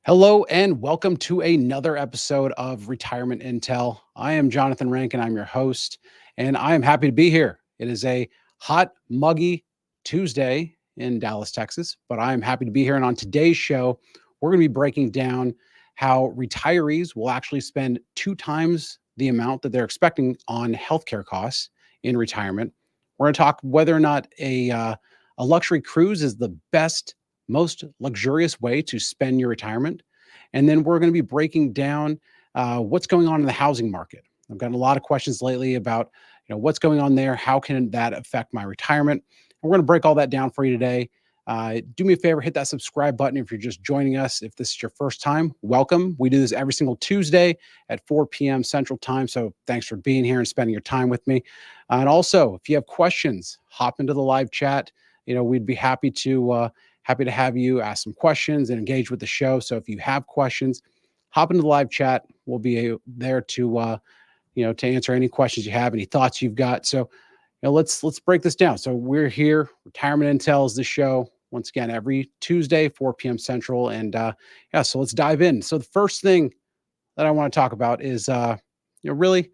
Hello and welcome to another episode of Retirement Intel. I am Jonathan Rankin. I'm your host, and I am happy to be here. It is a hot, muggy Tuesday in Dallas, Texas, but I am happy to be here. And on today's show, we're going to be breaking down how retirees will actually spend 2 times the amount that they're expecting on healthcare costs in retirement. We're going to talk whether or not a luxury cruise is the best, most luxurious way to spend your retirement. And then we're going to be breaking down what's going on in the housing market. I've gotten a lot of questions lately about, what's going on there. How can that affect my retirement? And we're going to break all that down for you today. Do me a favor, hit that subscribe button if you're just joining us. If this is your first time, welcome. We do this every single Tuesday at 4 p.m. Central Time. So thanks for being here and spending your time with me. And also, if you have questions, hop into the live chat. We'd be happy to have you ask some questions and engage with the show. So if you have questions, hop into the live chat. We'll be there to to answer any questions you have, any thoughts you've got. So let's break this down. So we're here. Retirement Intel is the show once again every Tuesday, 4 p.m. Central. And so let's dive in. So the first thing that I want to talk about is really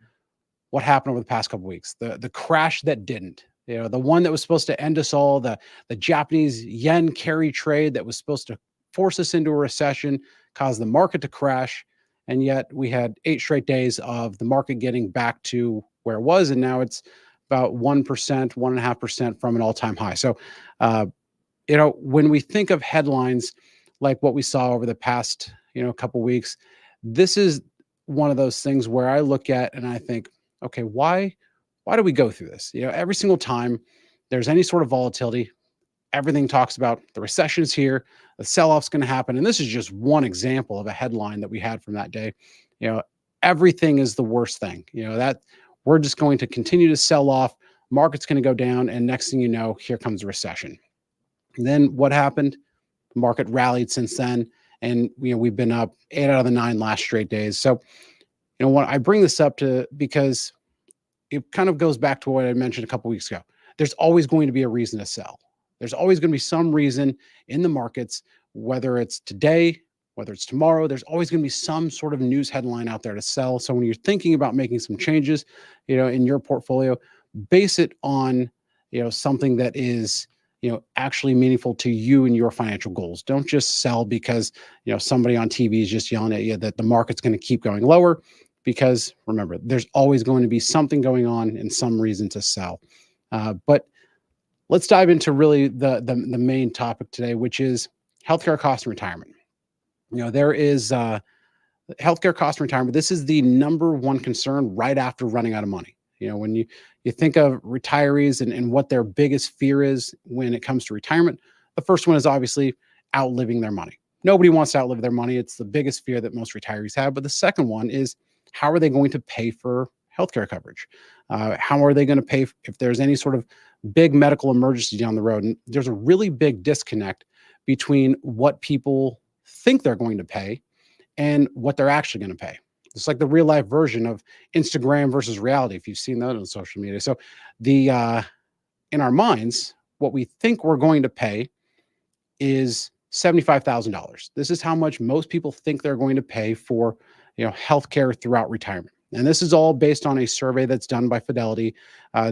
what happened over the past couple of weeks. The crash that didn't. The one that was supposed to end us all, the Japanese yen carry trade that was supposed to force us into a recession, cause the market to crash. And yet we had 8 straight days of the market getting back to where it was. And now it's about 1%, 1.5% from an all-time high. So, when we think of headlines like what we saw over the past, couple weeks, this is one of those things where I look at and I think, okay, why do we go through this? Every single time there's any sort of volatility, everything talks about the recession is here, the sell-off's going to happen. And this is just one example of a headline that we had from that day. Everything is the worst thing, that we're just going to continue to sell off. Market's going to go down. And next thing you know, here comes a recession. And then what happened? The market rallied since then. And, we've been up 8 out of the 9 last straight days. So, what I bring this up to, because it kind of goes back to what I mentioned a couple weeks ago. There's always going to be a reason to sell. There's always going to be some reason in the markets, whether it's today, whether it's tomorrow, there's always going to be some sort of news headline out there to sell. So when you're thinking about making some changes, in your portfolio, base it on, something that is, actually meaningful to you and your financial goals. Don't just sell because, somebody on TV is just yelling at you that the market's going to keep going lower. Because remember, there's always going to be something going on and some reason to sell. But let's dive into really the main topic today, which is healthcare cost and retirement. There is healthcare cost and retirement. This is the number one concern right after running out of money. When you think of retirees and what their biggest fear is when it comes to retirement, the first one is obviously outliving their money. Nobody wants to outlive their money. It's the biggest fear that most retirees have. But the second one is, how are they going to pay for healthcare coverage? How are they going to pay if there's any sort of big medical emergency down the road? And there's a really big disconnect between what people think they're going to pay and what they're actually going to pay. It's like the real life version of Instagram versus reality, if you've seen that on social media. So in our minds, what we think we're going to pay is $75,000. This is how much most people think they're going to pay for healthcare throughout retirement. And this is all based on a survey that's done by Fidelity.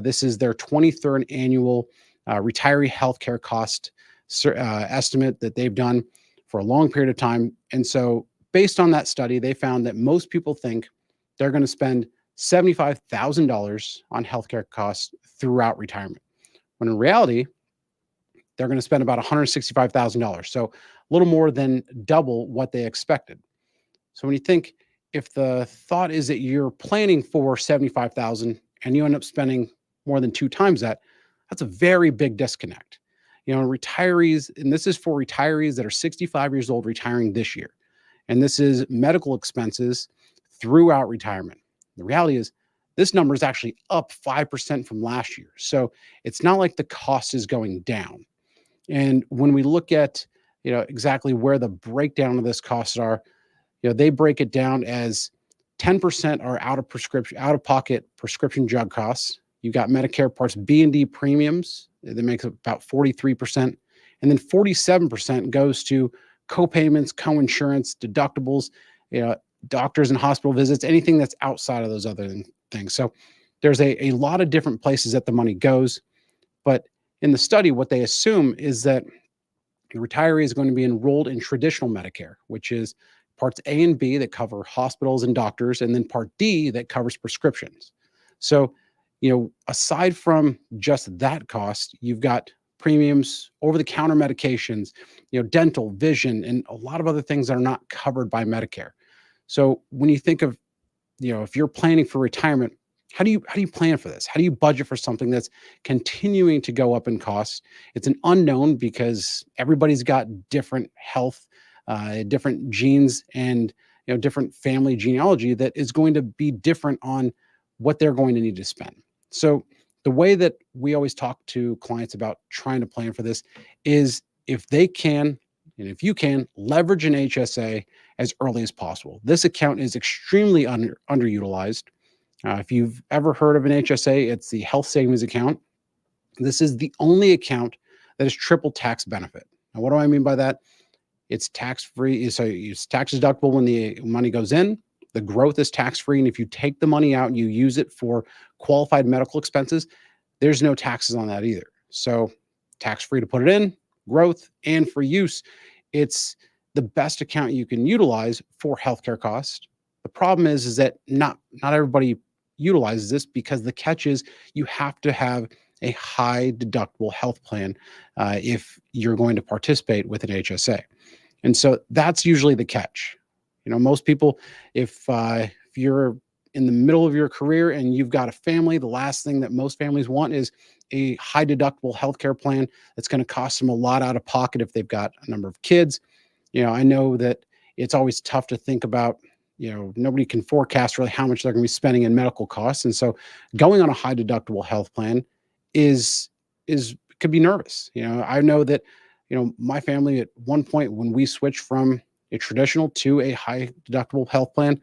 This is their 23rd annual retiree healthcare cost estimate that they've done for a long period of time. And so based on that study, they found that most people think they're going to spend $75,000 on healthcare costs throughout retirement, when in reality, they're going to spend about $165,000. So a little more than double what they expected. So when you think, if the thought is that you're planning for $75,000 and you end up spending more than 2 times that, that's a very big disconnect. Retirees, and this is for retirees that are 65 years old retiring this year. And this is medical expenses throughout retirement. The reality is this number is actually up 5% from last year. So it's not like the cost is going down. And when we look at, exactly where the breakdown of this costs are, they break it down as 10% are out-of-pocket prescription drug costs. You've got Medicare Parts B and D premiums that makes up about 43%. And then 47% goes to co-payments, co-insurance, deductibles, you know, doctors and hospital visits, anything that's outside of those other things. So there's a lot of different places that the money goes. But in the study, what they assume is that the retiree is going to be enrolled in traditional Medicare, which is parts A and B that cover hospitals and doctors, and then part D that covers prescriptions. So, aside from just that cost, you've got premiums, over the counter medications, dental, vision, and a lot of other things that are not covered by Medicare. So, when you think of, if you're planning for retirement, how do you plan for this? How do you budget for something that's continuing to go up in cost? It's an unknown because everybody's got different health, different genes, and different family genealogy that is going to be different on what they're going to need to spend. So the way that we always talk to clients about trying to plan for this is, if they can, and if you can, leverage an HSA as early as possible. This account is extremely underutilized. If you've ever heard of an HSA, it's the health savings account. This is the only account that is triple tax benefit. Now, what do I mean by that? It's tax-free, so it's tax deductible when the money goes in. The growth is tax-free, and if you take the money out and you use it for qualified medical expenses, there's no taxes on that either. So tax-free to put it in, growth, and for use, it's the best account you can utilize for healthcare costs. The problem is that not everybody utilizes this, because the catch is you have to have a high deductible health plan if you're going to participate with an HSA. And so that's usually the catch. Most people, if you're in the middle of your career and you've got a family, the last thing that most families want is a high deductible healthcare plan that's going to cost them a lot out of pocket if they've got a number of kids. I know that it's always tough to think about. Nobody can forecast really how much they're going to be spending in medical costs. And so going on a high deductible health plan could be nervous. I know that, my family at one point, when we switched from a traditional to a high deductible health plan,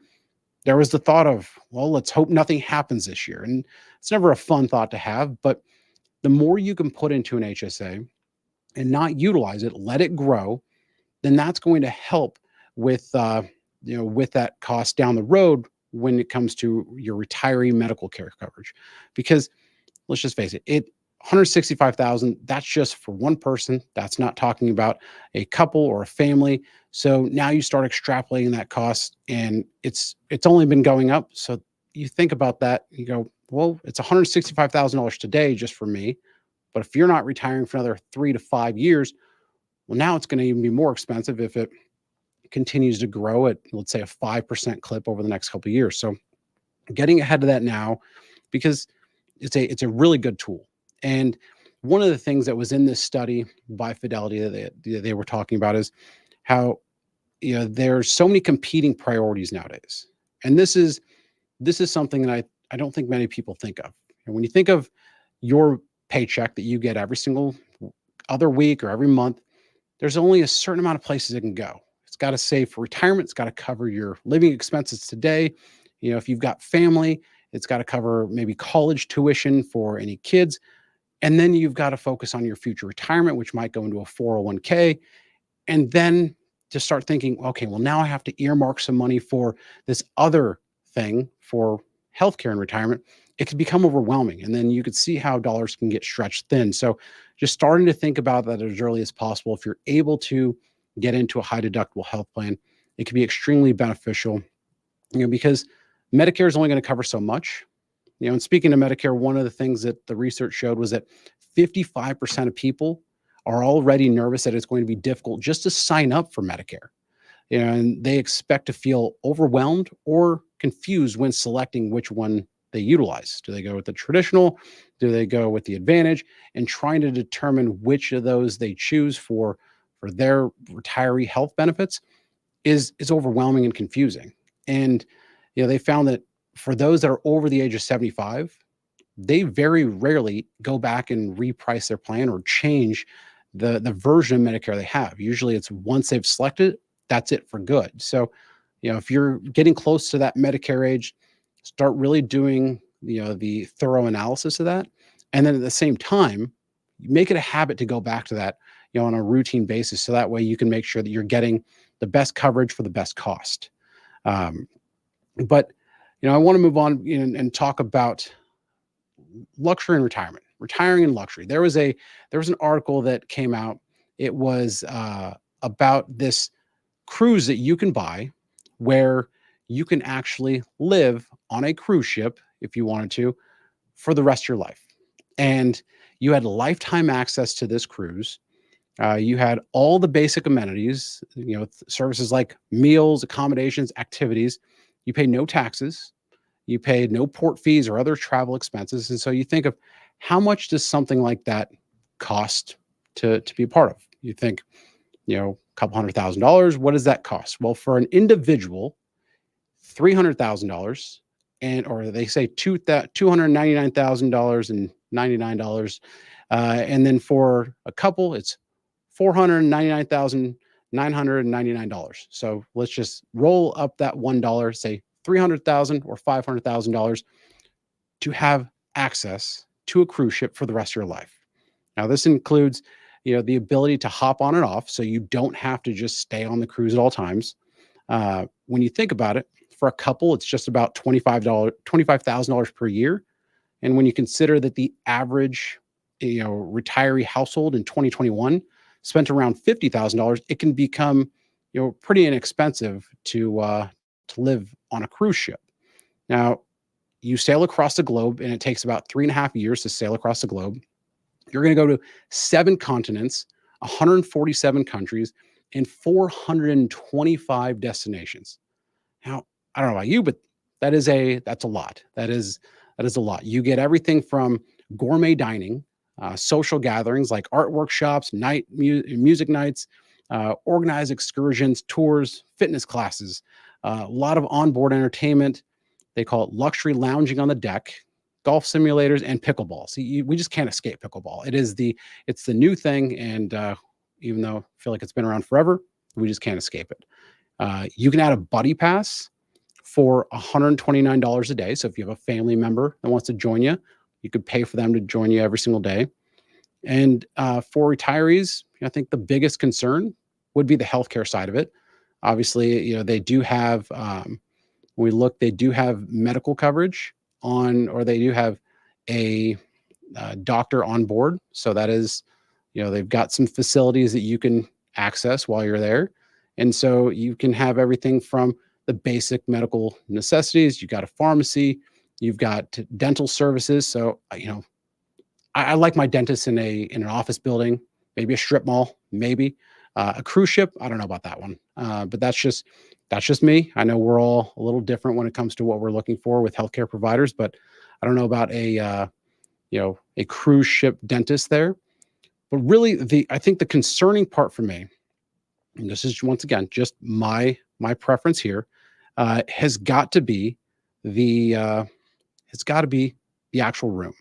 there was the thought of, well, let's hope nothing happens this year. And it's never a fun thought to have, but the more you can put into an HSA and not utilize it, let it grow, then that's going to help with, with that cost down the road when it comes to your retiree medical care coverage. Because let's just face it, 165,000, that's just for one person. That's not talking about a couple or a family. So now you start extrapolating that cost, and it's only been going up. So you think about that, you go, well, it's $165,000 today just for me. But if you're not retiring for another 3 to 5 years, well, now it's going to even be more expensive if it continues to grow at, let's say, a 5% clip over the next couple of years. So getting ahead of that now, because it's a really good tool. And one of the things that was in this study by Fidelity that they were talking about is how there's so many competing priorities nowadays. And this is something that I don't think many people think of. And when you think of your paycheck that you get every single other week or every month, there's only a certain amount of places it can go. It's got to save for retirement. It's got to cover your living expenses today. If you've got family, it's got to cover maybe college tuition for any kids. And then you've got to focus on your future retirement, which might go into a 401k. And then to start thinking, okay, well, now I have to earmark some money for this other thing for healthcare and retirement. It could become overwhelming. And then you could see how dollars can get stretched thin. So just starting to think about that as early as possible. If you're able to get into a high deductible health plan, it can be extremely beneficial, because Medicare is only going to cover so much. And speaking of Medicare, one of the things that the research showed was that 55% of people are already nervous that it's going to be difficult just to sign up for Medicare. And they expect to feel overwhelmed or confused when selecting which one they utilize. Do they go with the traditional? Do they go with the Advantage? And trying to determine which of those they choose for their retiree health benefits is overwhelming and confusing. And they found that for those that are over the age of 75, they very rarely go back and reprice their plan or change the version of Medicare they have. Usually it's once they've selected, that's it for good. So, if you're getting close to that Medicare age, start really doing, the thorough analysis of that. And then at the same time, make it a habit to go back to that, on a routine basis. So that way you can make sure that you're getting the best coverage for the best cost. Um, but, I want to move on and talk about luxury and retirement, retiring in luxury. There was an article that came out. It was about this cruise that you can buy where you can actually live on a cruise ship if you wanted to for the rest of your life. And you had lifetime access to this cruise. You had all the basic amenities, services like meals, accommodations, activities. You pay no taxes. You pay no port fees or other travel expenses. And so you think of how much does something like that cost to be a part of? You think, a couple $100,000. What does that cost? Well, for an individual, $300,000, or they say $299,099, and then for a couple, it's $499,999. So let's just roll up that $1, say $300,000 or $500,000 to have access to a cruise ship for the rest of your life. Now, this includes, the ability to hop on and off, so you don't have to just stay on the cruise at all times. When you think about it, for a couple, it's just about $25,000 per year. And when you consider that the average, retiree household in 2021 spent around $50,000, it can become, pretty inexpensive to live on a cruise ship. Now, you sail across the globe, and it takes about 3.5 years to sail across the globe. You're going to go to 7 continents, 147 countries, and 425 destinations. Now, I don't know about you, but that's a lot. That is a lot. You get everything from gourmet dining, social gatherings like art workshops, music nights, organized excursions, tours, fitness classes, a lot of onboard entertainment. They call it luxury lounging on the deck, golf simulators, and pickleball. See, we just can't escape pickleball. It's the new thing, and even though I feel like it's been around forever, we just can't escape it. You can add a buddy pass for $129 a day. So if you have a family member that wants to join you, you could pay for them to join you every single day. And for retirees, I think the biggest concern would be the healthcare side of it. Obviously, they do have, they do have medical coverage or they do have a doctor on board. So that is, they've got some facilities that you can access while you're there. And so you can have everything from the basic medical necessities. You've got a pharmacy, you've got dental services. So, I like my dentist in an office building, maybe a strip mall, maybe a cruise ship. I don't know about that one, but that's just me. I know we're all a little different when it comes to what we're looking for with healthcare providers, but I don't know about a cruise ship dentist there. But really, I think the concerning part for me, and this is once again just my preference here, has got to be the actual room.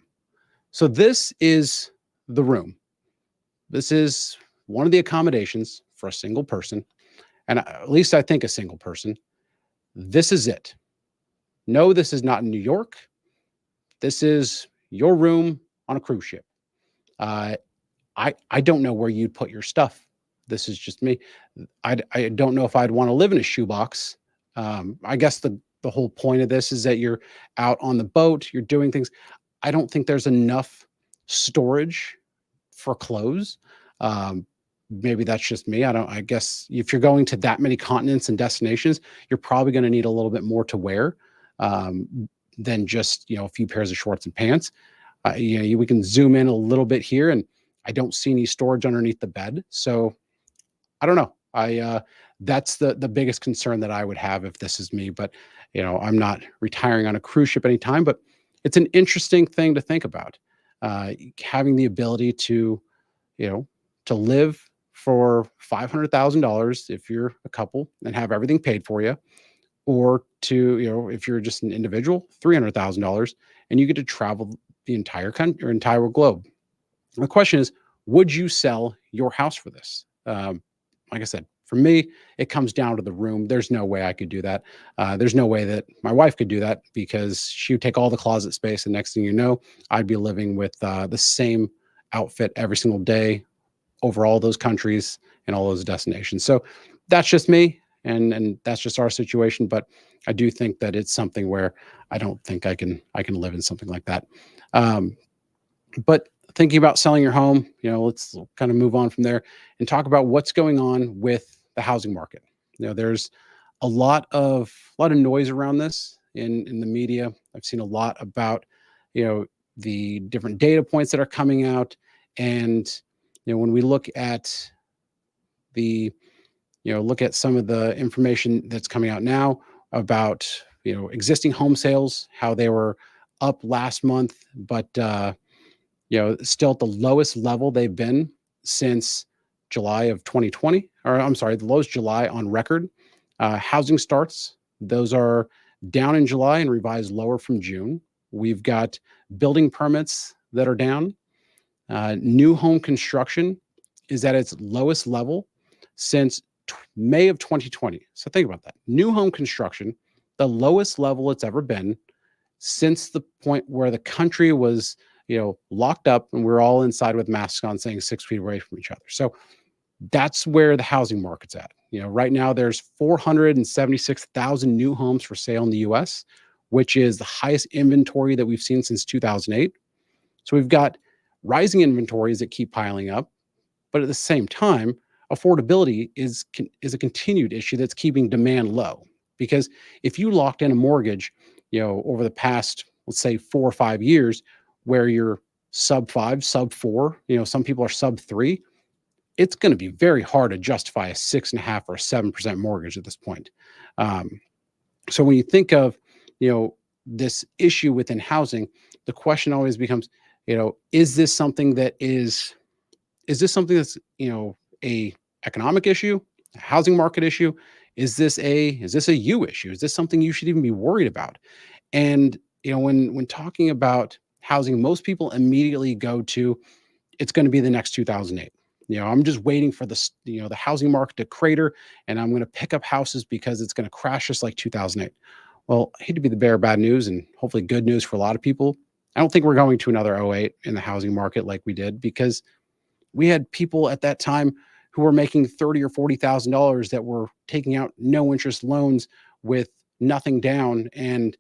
So this is the room. This is one of the accommodations for a single person, and at least I think a single person. This is it. No, this is not in New York. This is your room on a cruise ship. I don't know where you'd put your stuff. This is just me. I don't know if I'd want to live in a shoebox. I guess the whole point of this is that you're out on the boat, you're doing things. I don't think there's enough storage for clothes. Maybe that's just me. I guess if you're going to that many continents and destinations, you're probably going to need a little bit more to wear than just, a few pairs of shorts and pants. We can zoom in a little bit here, and I don't see any storage underneath the bed. So I don't know. That's the biggest concern that I would have if this is me, but I'm not retiring on a cruise ship anytime, but it's an interesting thing to think about. Having the ability to live for $500,000 if you're a couple and have everything paid for you, or to, if you're just an individual, $300,000, and you get to travel the entire country or entire globe. The question is, would you sell your house for this? Like I said, for me, it comes down to the room. There's no way I could do that. There's no way that my wife could do that, because she would take all the closet space, and next thing you know, I'd be living with the same outfit every single day, over all those countries and all those destinations. So that's just me, and that's just our situation. But I do think that it's something where I don't think I can live in something like that. Um, but thinking about selling your home, let's kind of move on from there and talk about what's going on with the housing market. There's a lot of noise around this in the media. I've seen a lot about, you know, the different data points that are coming out, and when we the look at some of the information that's coming out now about existing home sales, how they were up last month, but still at the lowest level they've been since July of 2020, or I'm sorry, the lowest July on record. Housing starts, those are down in July and revised lower from June. We've got building permits that are down. New home construction is at its lowest level since May of 2020. So think about that. New home construction, the lowest level it's ever been since the point where the country was, locked up and we're all inside with masks on, saying 6 feet away from each other. So that's where the housing market's at. Right now there's 476,000 new homes for sale in the US, which is the highest inventory that we've seen since 2008. So we've got rising inventories that keep piling up, but at the same time, affordability is a continued issue that's keeping demand low. Because if you locked in a mortgage, over the past, let's say 4 or 5 years, where you're sub five, sub four, some people are sub three, it's going to be very hard to justify a 6.5 or a 7% mortgage at this point. Um, so when you think of, this issue within housing, the question always becomes, is this something that's, a economic issue, a housing market issue? Is this a you issue? Is this something you should even be worried about? And when talking about housing, most people immediately go to, it's going to be the next 2008. I'm just waiting for the housing market to crater, and I'm going to pick up houses because it's going to crash just like 2008. Well, I hate to be the bearer of bad news, and hopefully good news for a lot of people. I don't think we're going to another '08 in the housing market like we did, because we had people at that time who were making $30,000 or $40,000 that were taking out no interest loans with nothing down, and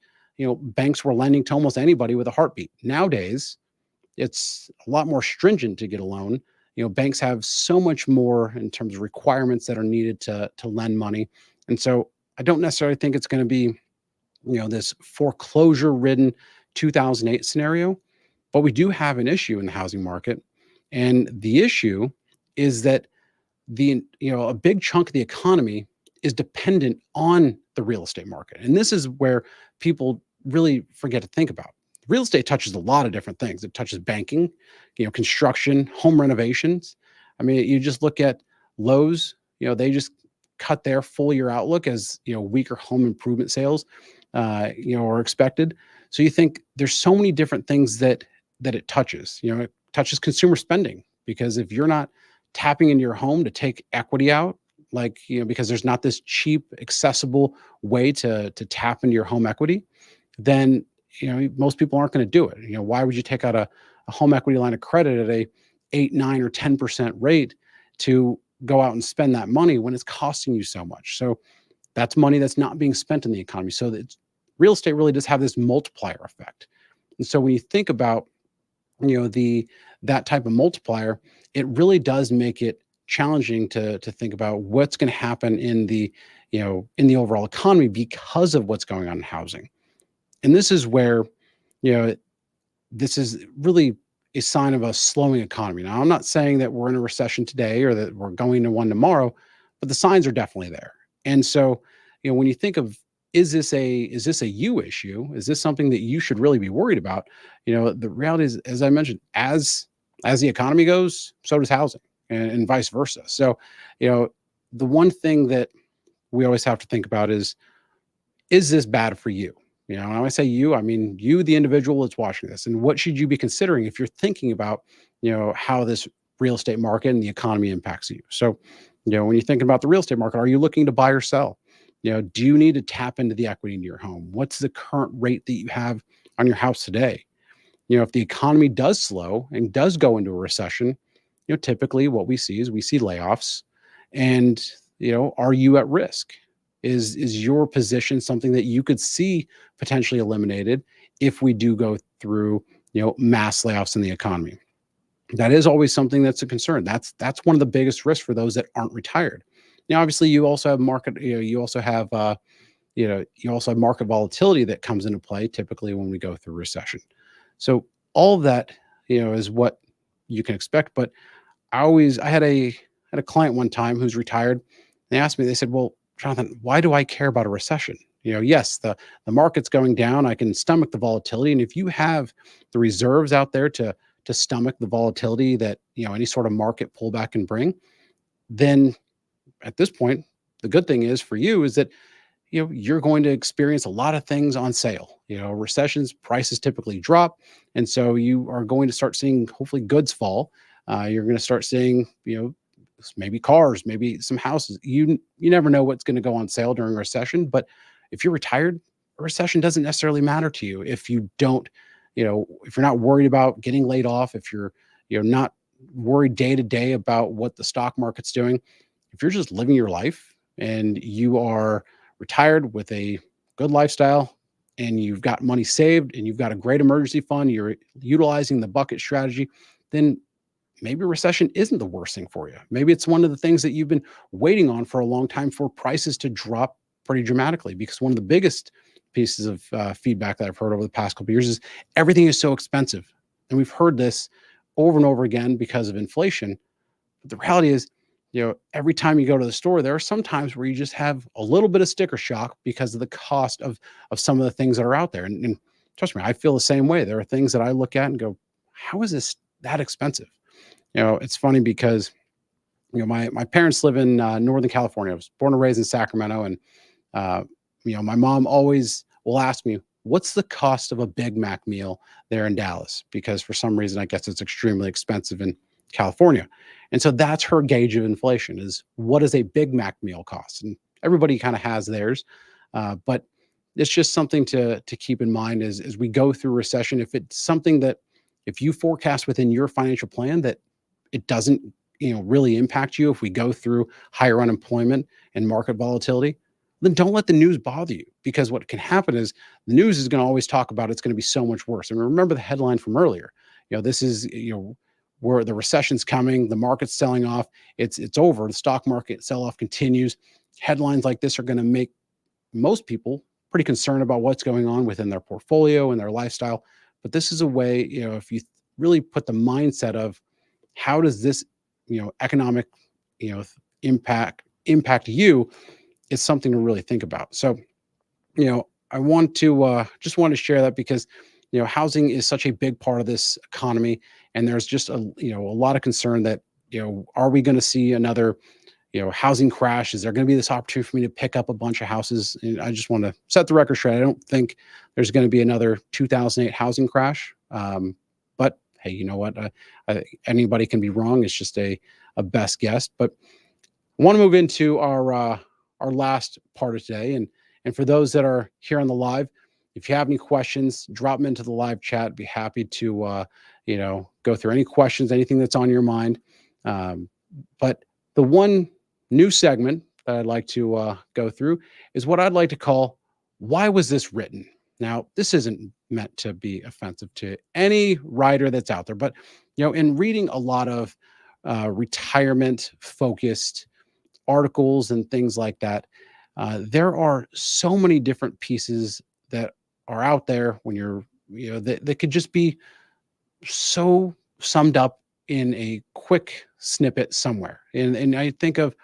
banks were lending to almost anybody with a heartbeat. Nowadays, it's a lot more stringent to get a loan. Banks have so much more in terms of requirements that are needed to lend money, and so I don't necessarily think it's going to be this foreclosure ridden 2008 scenario. But we do have an issue in the housing market, and the issue is that a big chunk of the economy is dependent on the real estate market. And this is where people really forget to think about. Real estate touches a lot of different things. It touches banking, construction, home renovations. I mean, you just look at Lowe's, they just cut their full year outlook as, weaker home improvement sales, are expected. So you think there's so many different things that it touches. It touches consumer spending, because if you're not tapping into your home to take equity out, like, because there's not this cheap, accessible way to tap into your home equity, then, most people aren't going to do it. Why would you take out a home equity line of credit at a 8, 9, or 10% rate to go out and spend that money when it's costing you so much? So that's money that's not being spent in the economy. So real estate really does have this multiplier effect. And so when you think about, that type of multiplier, it really does make it challenging to think about what's going to happen in the overall economy because of what's going on in housing. And this is where, you know, this is really a sign of a slowing economy. Now, I'm not saying that we're in a recession today or that we're going to one tomorrow, but the signs are definitely there. And so, when you think of, is this a you issue? Is this something that you should really be worried about? The reality is, as I mentioned, as the economy goes, so does housing, and vice versa. So, the one thing that we always have to think about is this bad for you? And when I say you, I mean you, the individual that's watching this, and what should you be considering if you're thinking about, how this real estate market and the economy impacts you. So, when you're thinking about the real estate market, are you looking to buy or sell? Do you need to tap into the equity into your home? What's the current rate that you have on your house today? If the economy does slow and does go into a recession, typically what we see is we see layoffs. And, are you at risk? Is your position something that you could see potentially eliminated if we do go through, mass layoffs in the economy? That is always something that's a concern. That's one of the biggest risks for those that aren't retired. Now, obviously, you also have market, you also have market volatility that comes into play typically when we go through recession. So all of that, is what you can expect. But I had a client one time who's retired. They asked me, they said, "Well, Jonathan, why do I care about a recession? Yes, the market's going down. I can stomach the volatility. And if you have the reserves out there to stomach the volatility that, any sort of market pullback can bring, then at this point, the good thing is for you is that you're going to experience a lot of things on sale. Recessions, prices typically drop, and so you are going to start seeing hopefully goods fall. You're going to start seeing, maybe cars, maybe some houses. You never know what's going to go on sale during a recession, but if you're retired, a recession doesn't necessarily matter to you if you don't, if you're not worried about getting laid off, if you're not worried day to day about what the stock market's doing. If you're just living your life and you are retired with a good lifestyle and you've got money saved and you've got a great emergency fund, you're utilizing the bucket strategy, then maybe recession isn't the worst thing for you. Maybe it's one of the things that you've been waiting on for a long time for prices to drop pretty dramatically. Because one of the biggest pieces of feedback that I've heard over the past couple of years is everything is so expensive. And we've heard this over and over again because of inflation. But the reality is, every time you go to the store, there are some times where you just have a little bit of sticker shock because of the cost of some of the things that are out there. And trust me, I feel the same way. There are things that I look at and go, how is this that expensive? It's funny because, my parents live in Northern California. I was born and raised in Sacramento. And, my mom always will ask me, what's the cost of a Big Mac meal there in Dallas? Because for some reason, I guess it's extremely expensive in California. And so that's her gauge of inflation is what does a Big Mac meal cost? And everybody kind of has theirs. But it's just something to keep in mind as we go through recession. If it's something that if you forecast within your financial plan that it doesn't, really impact you if we go through higher unemployment and market volatility, then don't let the news bother you, because what can happen is the news is going to always talk about it's going to be so much worse. And remember the headline from earlier. This is, where the recession's coming, the market's selling off, it's over. The stock market sell-off continues. Headlines like this are going to make most people pretty concerned about what's going on within their portfolio and their lifestyle. But this is a way, if you really put the mindset of how does this, economic, impact you, it's something to really think about. So, I want to just want to share that because, housing is such a big part of this economy, and there's just a lot of concern that, are we going to see another, housing crash? Is there going to be this opportunity for me to pick up a bunch of houses? And I just want to set the record straight. I don't think there's going to be another 2008 housing crash. But hey, you know what? Anybody can be wrong. It's just a best guess. But I want to move into our last part of today, and for those that are here on the live, if you have any questions, drop them into the live chat. Be happy to go through any questions, anything that's on your mind. But the one new segment that I'd like to go through is what I'd like to call "Why Was This Written?" Now, this isn't meant to be offensive to any writer that's out there, but in reading a lot of retirement-focused articles and things like that, there are so many different pieces that are out there when you're, that could just be so summed up in a quick snippet somewhere. And I think of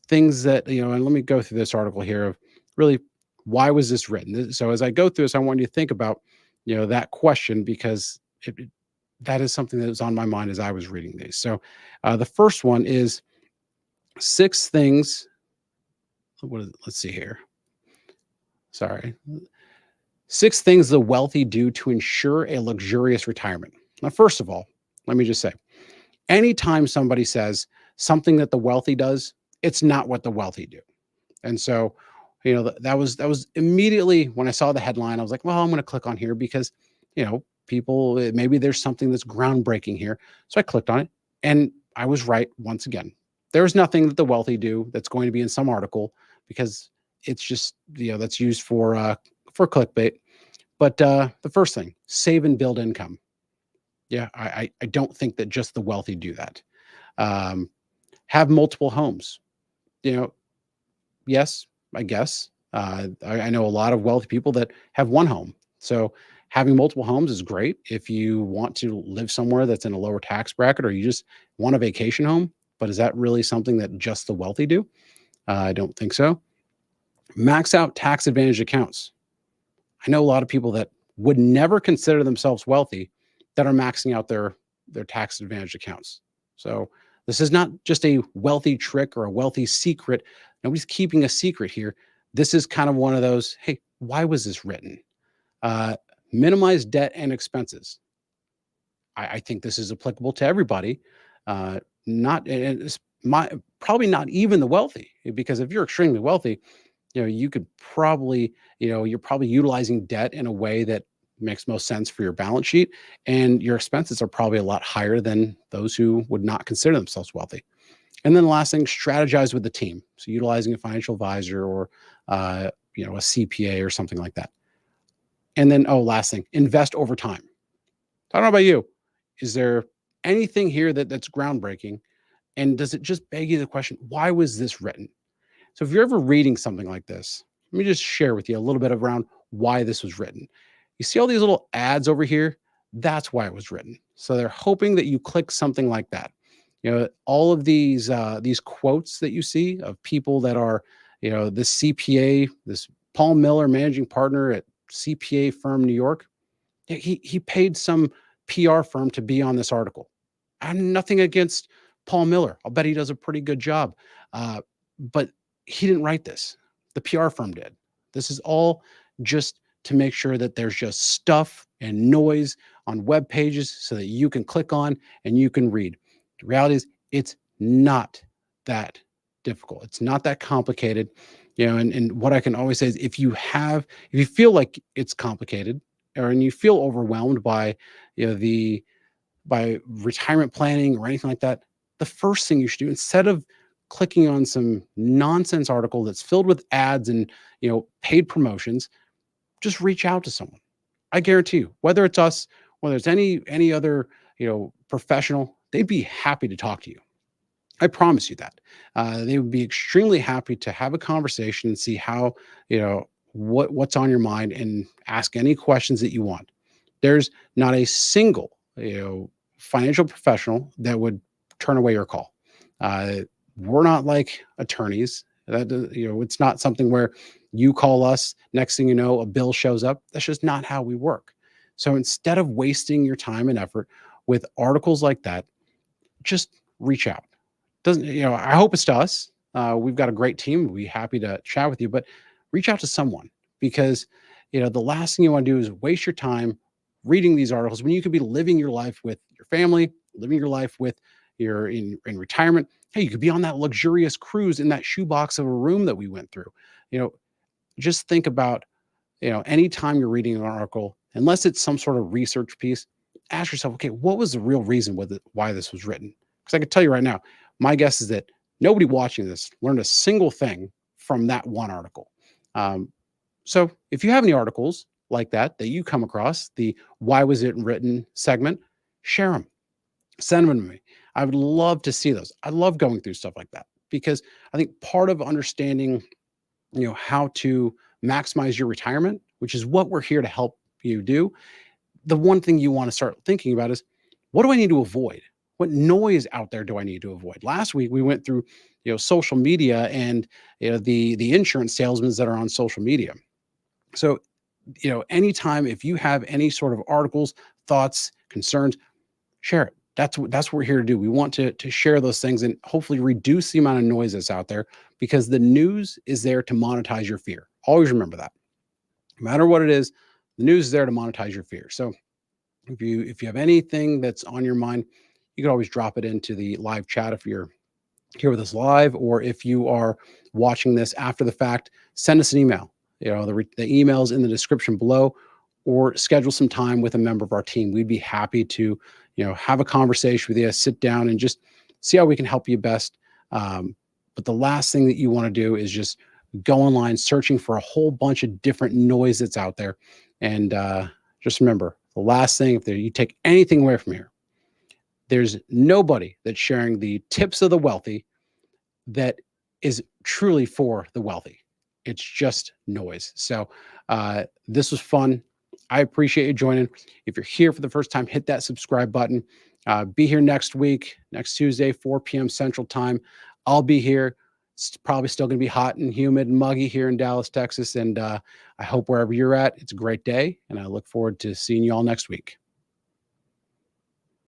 things that, and let me go through this article here of really why was this written? So as I go through this, I want you to think about, that question, because that is something that was on my mind as I was reading these. So the first one is 6 things. Let's see here. Sorry. 6 things the wealthy do to ensure a luxurious retirement. Now, first of all, let me just say, anytime somebody says something that the wealthy does, it's not what the wealthy do. And so, that was immediately when I saw the headline, I was like, well, I'm going to click on here because, people, maybe there's something that's groundbreaking here. So I clicked on it, and I was right once again. There's nothing that the wealthy do that's going to be in some article because it's just, that's used for clickbait. But the first thing, save and build income. Yeah, I don't think that just the wealthy do that. Um, have multiple homes. You know, yes, I guess. I know a lot of wealthy people that have one home. So having multiple homes is great if you want to live somewhere that's in a lower tax bracket or you just want a vacation home. But is that really something that just the wealthy do? I don't think so. Max out tax advantage accounts. I know a lot of people that would never consider themselves wealthy that are maxing out their tax advantage accounts. So this is not just a wealthy trick or a wealthy secret. Nobody's keeping a secret here. This is kind of one of those, hey, why was this written? Uh, minimize debt and expenses. I think this is applicable to everybody. Not and it's my probably not even the wealthy, because if you're extremely wealthy, you could probably, you're probably utilizing debt in a way that makes most sense for your balance sheet, and your expenses are probably a lot higher than those who would not consider themselves wealthy. And then the last thing, strategize with the team. So utilizing a financial advisor or, a CPA or something like that. And then, oh, last thing, invest over time. I don't know about you. Is there anything here that's groundbreaking? And does it just beg you the question, why was this written? So if you're ever reading something like this, let me just share with you a little bit around why this was written. You see all these little ads over here? That's why it was written. So they're hoping that you click something like that. All of these quotes that you see of people that are, this CPA, this Paul Miller, managing partner at CPA firm New York. He paid some PR firm to be on this article. I'm nothing against Paul Miller. I'll bet he does a pretty good job. But he didn't write this. The PR firm did. This is all just to make sure that there's just stuff and noise on web pages so that you can click on and you can read. The reality is it's not that difficult. It's not that complicated. And what I can always say is if you feel like it's complicated and you feel overwhelmed by, by retirement planning or anything like that, the first thing you should do, instead of clicking on some nonsense article that's filled with ads and paid promotions, just reach out to someone. I guarantee you, whether it's us, whether it's any other professional, they'd be happy to talk to you. I promise you that. They would be extremely happy to have a conversation and see how, what's on your mind and ask any questions that you want. There's not a single, financial professional that would turn away your call. We're not like attorneys. That it's not something where you call us, next thing you know, a bill shows up. That's just not how we work. So instead of wasting your time and effort with articles like that, just reach out. I hope it's to us. We've got a great team. We'd be happy to chat with you, but reach out to someone, because the last thing you want to do is waste your time reading these articles when you could be living your life with your family, living your life with your in retirement. Hey, you could be on that luxurious cruise in that shoebox of a room that we went through. Just think about, anytime you're reading an article, unless it's some sort of research piece, ask yourself, okay, what was the real reason why this was written? Because I can tell you right now, my guess is that nobody watching this learned a single thing from that one article. So if you have any articles like that you come across, the why was it written segment, share them, send them to me. I would love to see those. I love going through stuff like that, because I think part of understanding, how to maximize your retirement, which is what we're here to help you do. The one thing you want to start thinking about is, what do I need to avoid? What noise out there do I need to avoid? Last week we went through, social media and the insurance salesmen that are on social media. So, anytime if you have any sort of articles, thoughts, concerns, share it. That's what we're here to do. We want to share those things and hopefully reduce the amount of noise that's out there, because the news is there to monetize your fear. Always remember that. No matter what it is, the news is there to monetize your fear. So if you have anything that's on your mind, you can always drop it into the live chat if you're here with us live, or if you are watching this after the fact, send us an email. The email's in the description below, or schedule some time with a member of our team. We'd be happy to, have a conversation with you, sit down and just see how we can help you best. But the last thing that you want to do is just go online searching for a whole bunch of different noise that's out there. And just remember, the last thing, if you take anything away from here, there's nobody that's sharing the tips of the wealthy that is truly for the wealthy. It's just noise. So this was fun. I appreciate you joining. If you're here for the first time, hit that subscribe button. Be here next week, next Tuesday, 4 p.m. Central Time. I'll be here. It's probably still going to be hot and humid and muggy here in Dallas, Texas. And I hope wherever you're at, it's a great day. And I look forward to seeing you all next week.